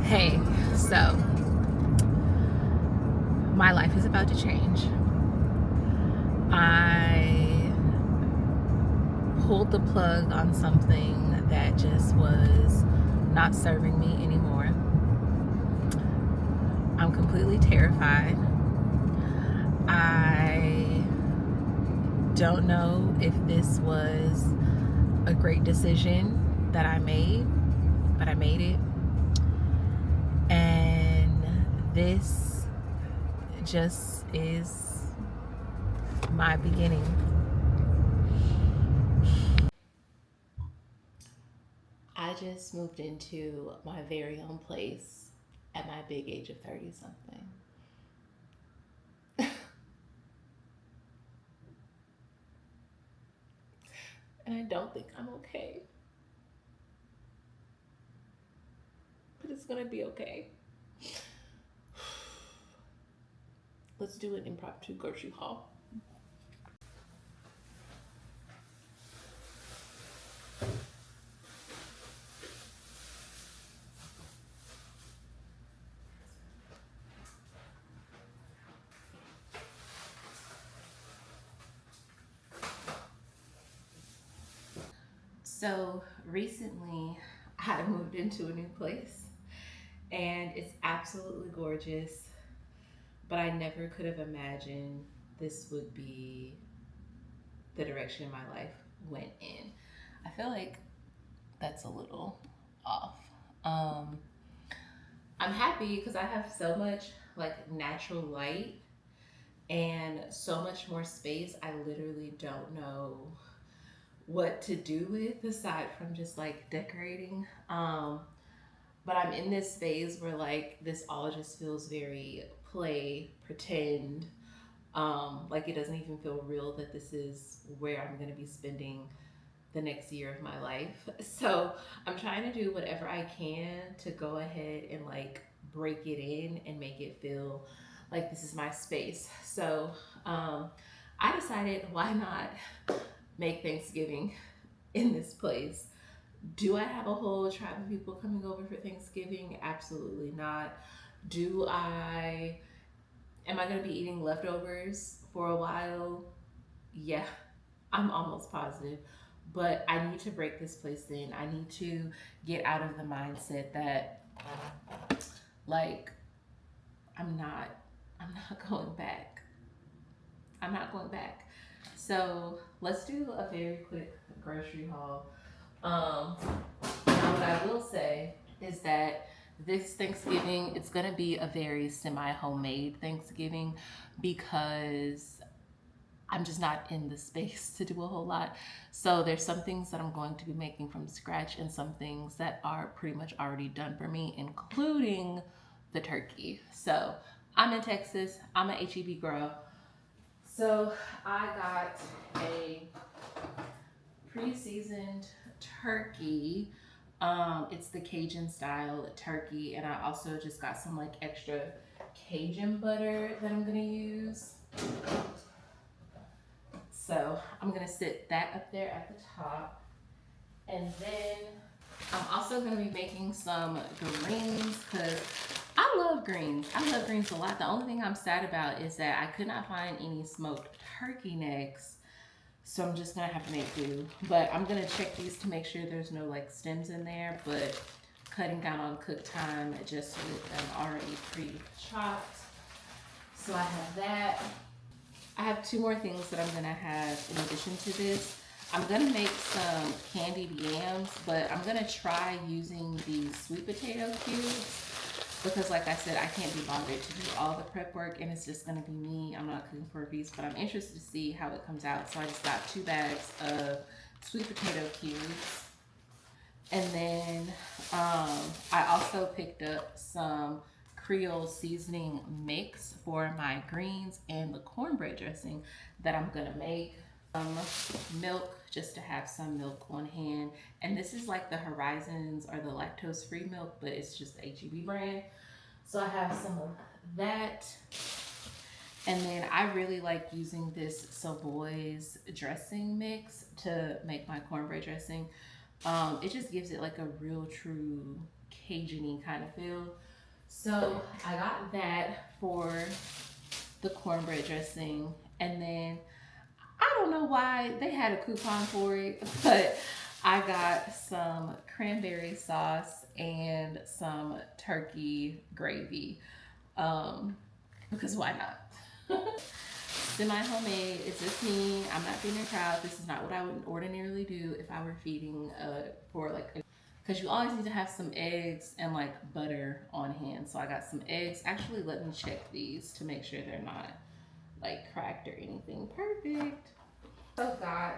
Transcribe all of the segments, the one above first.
Hey, so my life is about to change. I pulled the plug on something that just was not serving me anymore. I'm completely terrified. I don't know if this was a great decision that I made, but I made it. And this just is my beginning. I just moved into my very own place at my big age of 30 something. And I don't think I'm okay. But it's gonna be okay. Let's do an impromptu grocery haul. So recently I moved into a new place and it's absolutely gorgeous, but I never could have imagined this would be the direction my life went in. I feel like that's a little off. Um, I'm happy because I have so much like natural light and so much more space. I literally don't know what to do with aside from just like decorating. But I'm in this phase where like this all just feels very play, pretend. Like it doesn't even feel real that this is where I'm gonna be spending the next year of my life. So I'm trying to do whatever I can to go ahead and like break it in and make it feel like this is my space. So I decided, why not make Thanksgiving in this place? Do I have a whole tribe of people coming over for Thanksgiving? Absolutely not. Do I, am I gonna be eating leftovers for a while? Yeah, I'm almost positive. But I need to break this place in. I need to get out of the mindset that like I'm not I'm not going back. I'm not going back. So let's do a very quick grocery haul. Um, Now what I will say is that this Thanksgiving, it's gonna be a very semi-homemade Thanksgiving because I'm just not in the space to do a whole lot. So there's some things that I'm going to be making from scratch and some things that are pretty much already done for me, including the turkey. So I'm in Texas, I'm an HEB girl. So I got a pre-seasoned turkey. It's the Cajun style turkey, and I also just got some like extra Cajun butter that I'm gonna use. So I'm gonna sit that up there at the top. And then I'm also gonna be making some greens because I love greens. I love greens a lot. The only thing I'm sad about is that I could not find any smoked turkey necks. So I'm just gonna have to make do. But I'm gonna check these to make sure there's no like stems in there, but cutting down on cook time just with them already pre-chopped. So I have that. I have two more things that I'm gonna have in addition to this. I'm gonna make some candied yams, but I'm gonna try using the sweet potato cubes because like I said, I can't be bothered to do all the prep work and it's just gonna be me. I'm not cooking for a feast, but I'm interested to see how it comes out. So I just got 2 bags of sweet potato cubes. And then I also picked up some Creole seasoning mix for my greens and the cornbread dressing that I'm gonna make. Milk, just to have some milk on hand. And this is like the Horizons or the lactose free milk, but it's just the HEB brand. So I have some of that. And then I really like using this Savoy's dressing mix to make my cornbread dressing. It just gives it like a real true Cajun-y kind of feel. So I got that for the cornbread dressing. And then I don't know why they had a coupon for it, but I got some cranberry sauce and some turkey gravy. Because why not? Semi-homemade. It's just me. I'm not feeding a crowd. This is not what I would ordinarily do if I were feeding for like, because you always need to have some eggs and like butter on hand. So I got some eggs. Actually, let me check these to make sure they're not like cracked or anything. Perfect. So got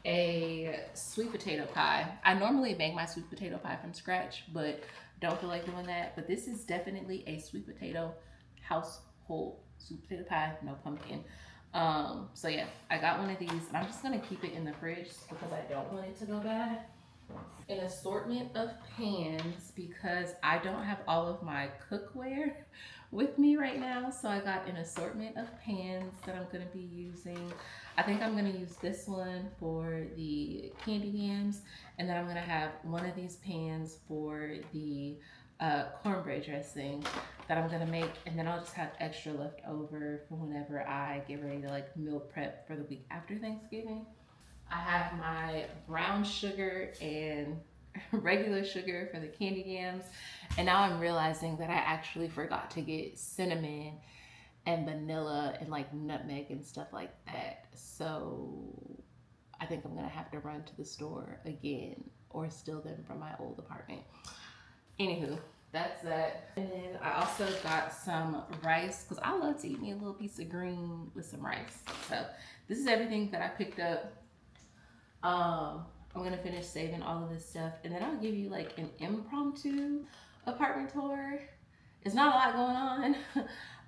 a sweet potato pie. I normally make my sweet potato pie from scratch, but don't feel like doing that. But this is definitely a sweet potato household sweet potato pie, no pumpkin. So yeah, I got one of these, and I'm just gonna keep it in the fridge because I don't want it to go bad. An assortment of pans because I don't have all of my cookware with me right now. So I got an assortment of pans that I'm gonna be using. I think I'm gonna use this one for the candy yams, and then I'm gonna have one of these pans for the cornbread dressing that I'm gonna make, and then I'll just have extra left over for whenever I get ready to like meal prep for the week after Thanksgiving. I have my brown sugar and regular sugar for the candy yams. And now I'm realizing that I actually forgot to get cinnamon and vanilla and like nutmeg and stuff like that. So I think I'm gonna have to run to the store again or steal them from my old apartment. Anywho, that's that. And then I also got some rice because I love to eat me a little piece of green with some rice. So this is everything that I picked up. I'm gonna finish saving all of this stuff, and then I'll give you like an impromptu apartment tour. It's not a lot going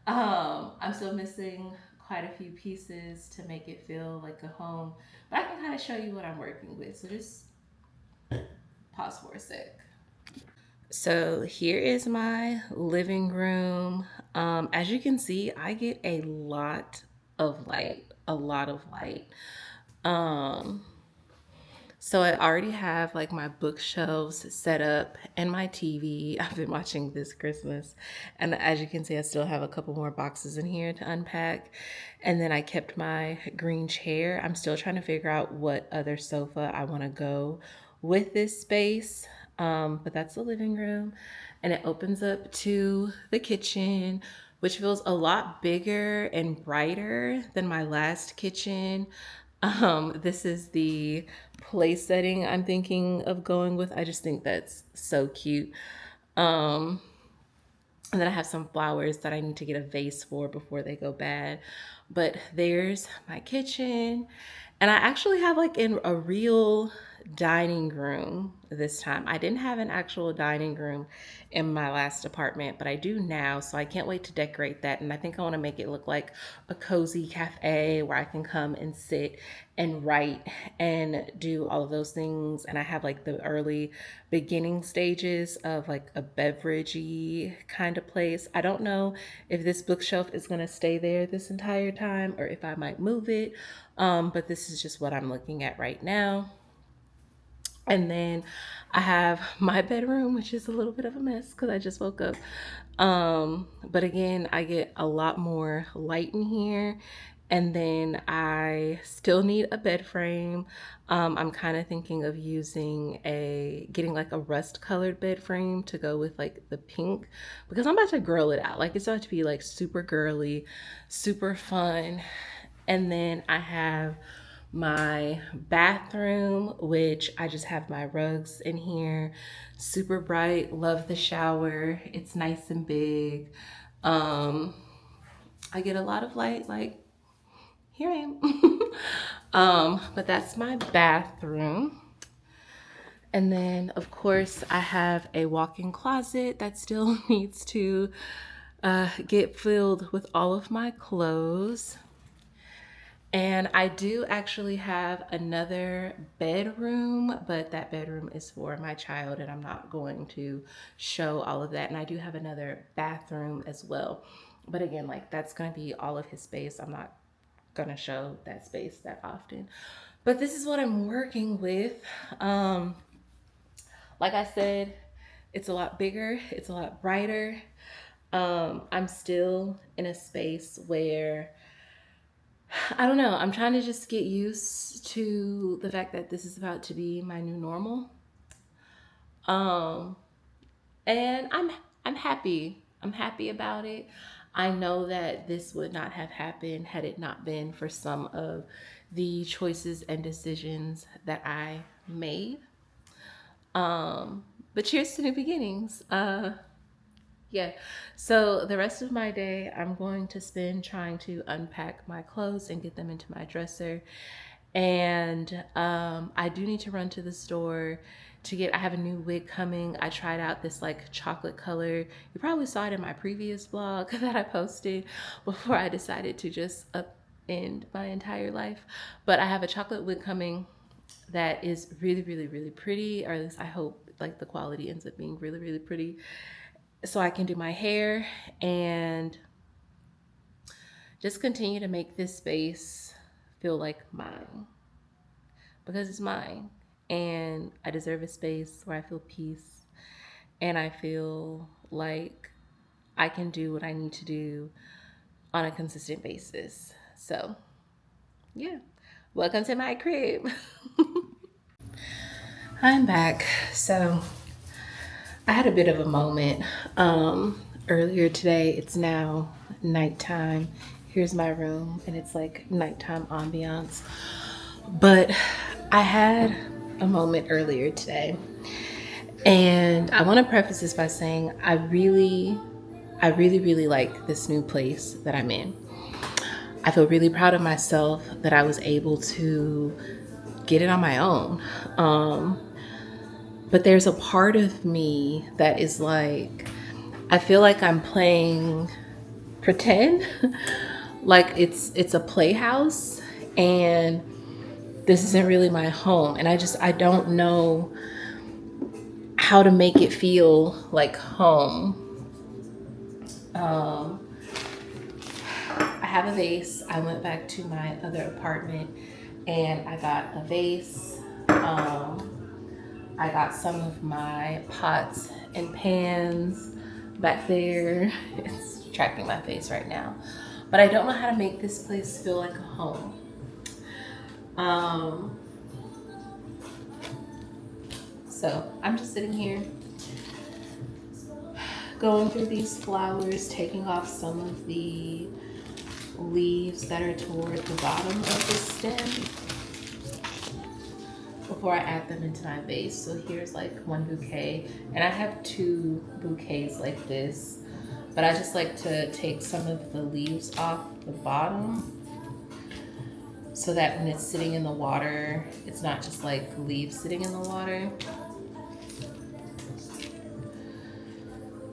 on. I'm still missing quite a few pieces to make it feel like a home, but I can kind of show you what I'm working with. So just pause for a sec. So here is my living room. As you can see, I get a lot of light, a lot of light. So I already have like my bookshelves set up and my TV. I've been watching This Christmas. And as you can see, I still have a couple more boxes in here to unpack. And then I kept my green chair. I'm still trying to figure out what other sofa I want to go with this space. But that's the living room. And it opens up to the kitchen, which feels a lot bigger and brighter than my last kitchen. This is the place setting I'm thinking of going with. I just think that's so cute. And then I have some flowers that I need to get a vase for before they go bad. But there's my kitchen. And I actually have like a real dining room this time. I didn't have an actual dining room in my last apartment, but I do now. So I can't wait to decorate that. And I think I want to make it look like a cozy cafe where I can come and sit and write and do all of those things. And I have like the early beginning stages of like a beveragey kind of place. I don't know if this bookshelf is going to stay there this entire time or if I might move it. But this is just what I'm looking at right now. And then I have my bedroom, which is a little bit of a mess because I just woke up. But again, I get a lot more light in here. And then I still need a bed frame. I'm kind of thinking of getting like a rust colored bed frame to go with like the pink because I'm about to girl it out. Like it's about to be like super girly, super fun. And then I have my bathroom, which I just have my rugs in here, super bright. Love the shower. It's nice and big. I get a lot of light, like here I am. But that's my bathroom. And then of course I have a walk-in closet that still needs to get filled with all of my clothes. And I do actually have another bedroom, but that bedroom is for my child and I'm not going to show all of that. And I do have another bathroom as well. But again, like that's gonna be all of his space. I'm not gonna show that space that often. But this is what I'm working with. Like I said, It's a lot bigger, it's a lot brighter. I'm still in a space where I don't know, I'm trying to just get used to the fact that this is about to be my new normal. Um, and I'm happy. I'm happy about it. I know that this would not have happened had it not been for some of the choices and decisions that I made. Um, but cheers to new beginnings. Yeah. So the rest of my day, I'm going to spend trying to unpack my clothes and get them into my dresser. And I do need to run to the store to get. I have a new wig coming. I tried out this like chocolate color. You probably saw it in my previous vlog that I posted before I decided to just upend my entire life. But I have a chocolate wig coming that is really, really, really pretty, or at least I hope like the quality ends up being really, really pretty, so I can do my hair and just continue to make this space feel like mine, because it's mine and I deserve a space where I feel peace and I feel like I can do what I need to do on a consistent basis. So, yeah, welcome to my crib. I'm back. So, I had a bit of a moment earlier today. It's now nighttime. Here's my room, and it's like nighttime ambiance. But I had a moment earlier today, and I want to preface this by saying I really, really like this new place that I'm in. I feel really proud of myself that I was able to get it on my own. But there's a part of me that is like, I feel like I'm playing pretend, like it's a playhouse, and this isn't really my home. And I don't know how to make it feel like home. I have a vase. I went back to my other apartment and I got a vase. I got some of my pots and pans back there. It's tracking my face right now. But I don't know how to make this place feel like a home. So I'm just sitting here going through these flowers, taking off some of the leaves that are toward the bottom of the stem before I add them into my vase. So here's like one bouquet, and I have two bouquets like this, but I just like to take some of the leaves off the bottom so that when it's sitting in the water, it's not just like leaves sitting in the water.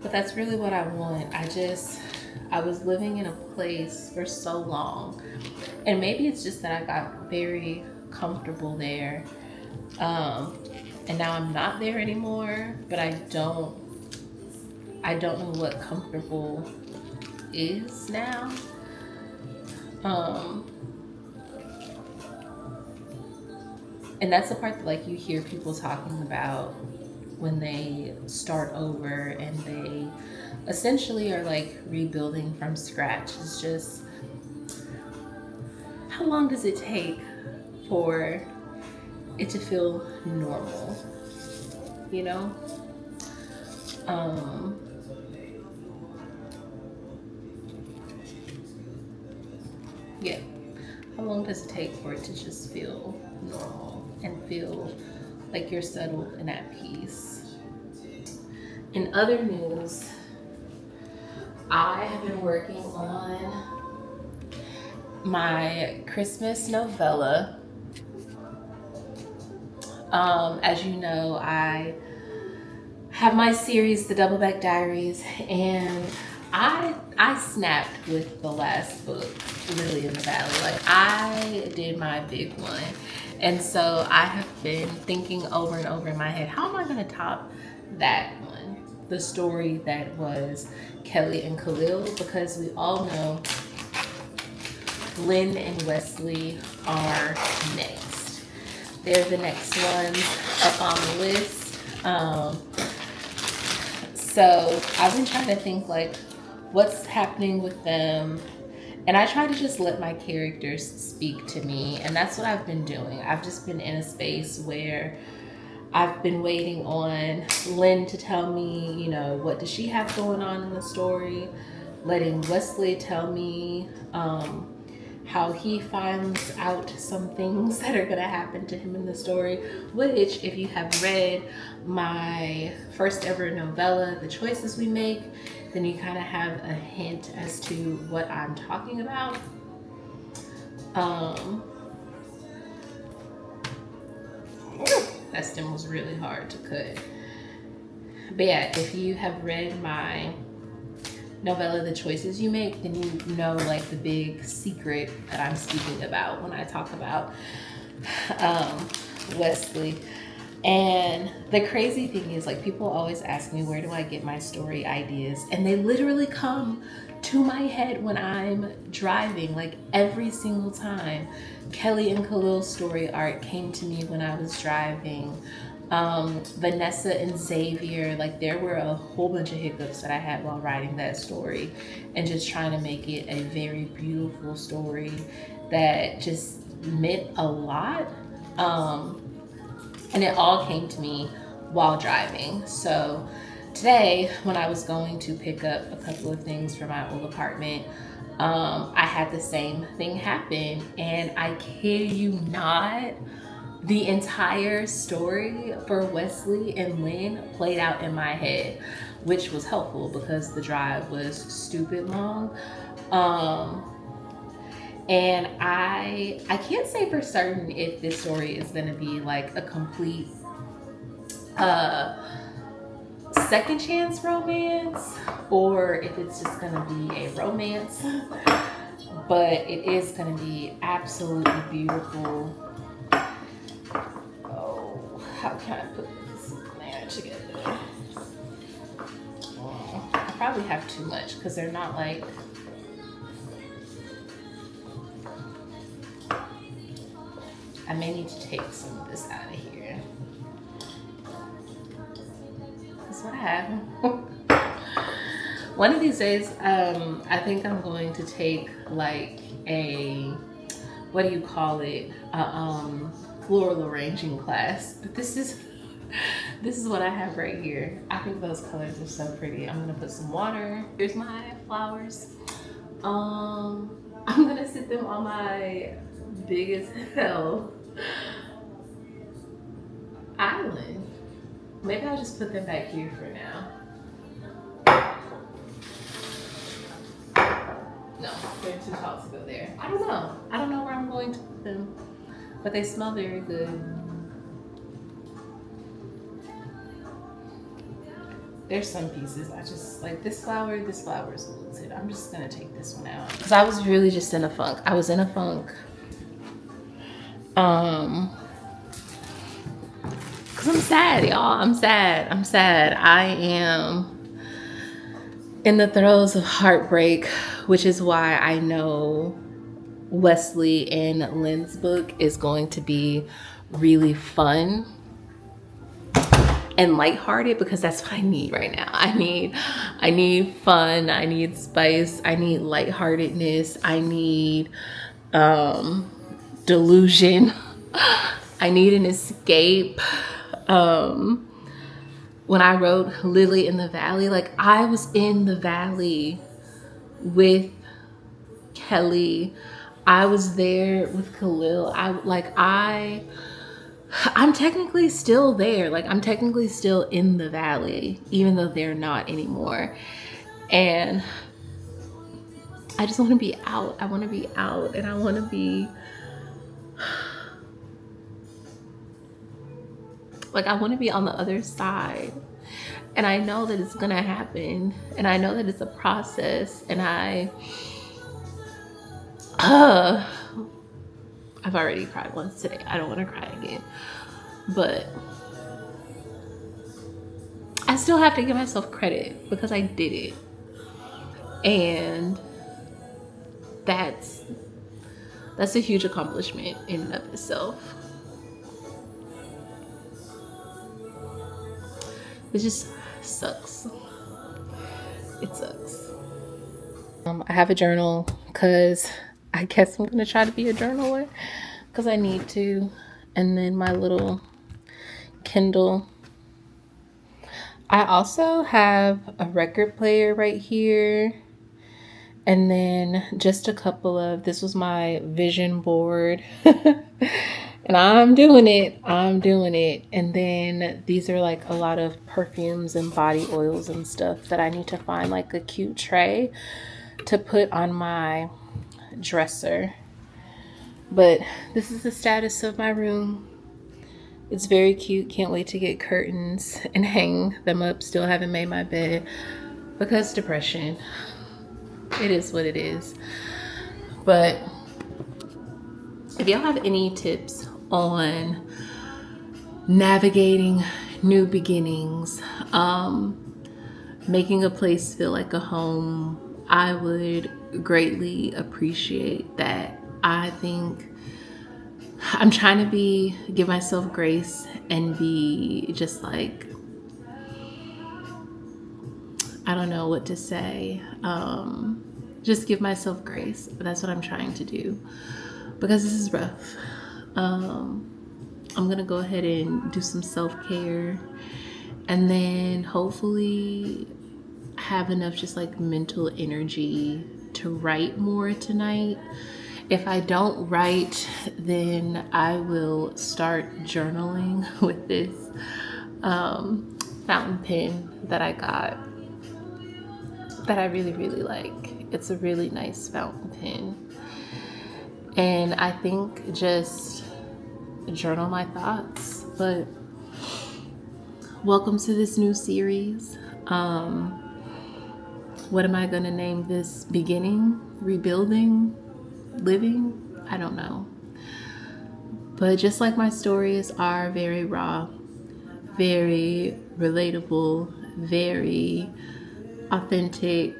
But that's really what I want. I was living in a place for so long, and maybe it's just that I got very comfortable there. And now I'm not there anymore, but I don't know what comfortable is now. And that's the part that like you hear people talking about when they start over and they essentially are like rebuilding from scratch. It's just, how long does it take for it to feel normal, you know? Yeah. How long does it take for it to just feel normal and feel like you're settled and at peace? In other news, I have been working on my Christmas novella. As you know, I have my series, The Doubleback Diaries, and I snapped with the last book, Lily in the Valley. Like, I did my big one. And so I have been thinking over and over in my head, how am I gonna top that one? The story that was Kelly and Khalil, because we all know Lynn and Wesley are next. They're the next ones up on the list. So I've been trying to think like what's happening with them. And I try to just let my characters speak to me. And that's what I've been doing. I've just been in a space where I've been waiting on Lynn to tell me, you know, what does she have going on in the story? Letting Wesley tell me how he finds out some things that are going to happen to him in the story, which if you have read my first ever novella, The Choices We Make, then you kind of have a hint as to what I'm talking about. That stem was really hard to cut. But yeah, if you have read my novella, The Choices You Make, then you know like the big secret that I'm speaking about when I talk about Wesley. And the crazy thing is, like, people always ask me, where do I get my story ideas? And they literally come to my head when I'm driving, like every single time. Kelly and Khalil's story arc came to me when I was driving. Vanessa and Xavier, like there were a whole bunch of hiccups that I had while writing that story and just trying to make it a very beautiful story that just meant a lot. And it all came to me while driving. So today, when I was going to pick up a couple of things for my old apartment, I had the same thing happen. And I kid you not, the entire story for Wesley and Lynn played out in my head, which was helpful because the drive was stupid long. And I can't say for certain if this story is going to be like a complete second chance romance or if it's just going to be a romance, but it is going to be absolutely beautiful. Oh, how can I put this there together? Oh, I probably have too much because they're not like... I may need to take some of this out of here. That's what I have. One of these days, I think I'm going to take like a, what do you call it? Floral arranging class. But this is what I have right here. I think those colors are so pretty. I'm gonna put some water. Here's my flowers. I'm gonna sit them on my big as hell island. Maybe I'll just put them back here for now. No, they're too tall to go there. I don't know where I'm going to put them, but they smell very good. There's some pieces I just like. This flower is wilted. I'm just gonna take this one out because I was really just in a funk. I was in a funk. Cause I'm sad, y'all. I'm sad. I am in the throes of heartbreak, which is why I know Wesley and Lynn's book is going to be really fun and lighthearted because that's what I need right now. I need fun, I need spice, I need lightheartedness, I need delusion. I need an escape. When I wrote Lily in the Valley, like I was in the valley with Kelly. I was there with Khalil. I'm technically still there. Like I'm technically still in the valley, even though they're not anymore. And I just want to be out. I want to be out and I want to be like, I want to be on the other side. And I know that it's going to happen. And I know that it's a process. And I've already cried once today. I don't want to cry again. But I still have to give myself credit because I did it. And that's a huge accomplishment in and of itself. It just sucks. It sucks. I have a journal because I guess I'm gonna try to be a journaler because I need to. And then my little Kindle. I also have a record player right here. And then just a couple of, this was my vision board. And I'm doing it. I'm doing it. And then these are like a lot of perfumes and body oils and stuff that I need to find like a cute tray to put on my dresser. But this is the status of my room. It's very cute. Can't wait to get curtains and hang them up. Still haven't made my bed because depression. It is what it is. But if y'all have any tips on navigating new beginnings, making a place feel like a home, I would greatly appreciate that. I think I'm trying to give myself grace and be just like, I don't know what to say. Just give myself grace. That's what I'm trying to do because this is rough. I'm gonna go ahead and do some self-care and then hopefully have enough just like mental energy to write more tonight. If I don't write, then I will start journaling with this fountain pen that I got that I really, really like. It's a really nice fountain pen. And I think just journal my thoughts. But welcome to this new series. What am I gonna name this? Beginning? Rebuilding? Living? I don't know. But just like my stories are very raw, very relatable, very authentic,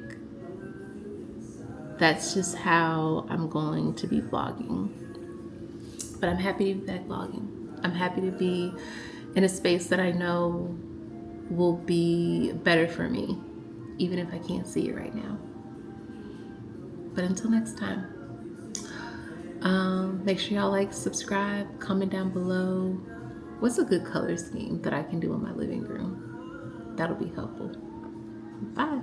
that's just how I'm going to be vlogging. But I'm happy to be back vlogging. I'm happy to be in a space that I know will be better for me, even if I can't see it right now. But until next time, make sure y'all like, subscribe, comment down below. What's a good color scheme that I can do in my living room? That'll be helpful. Bye.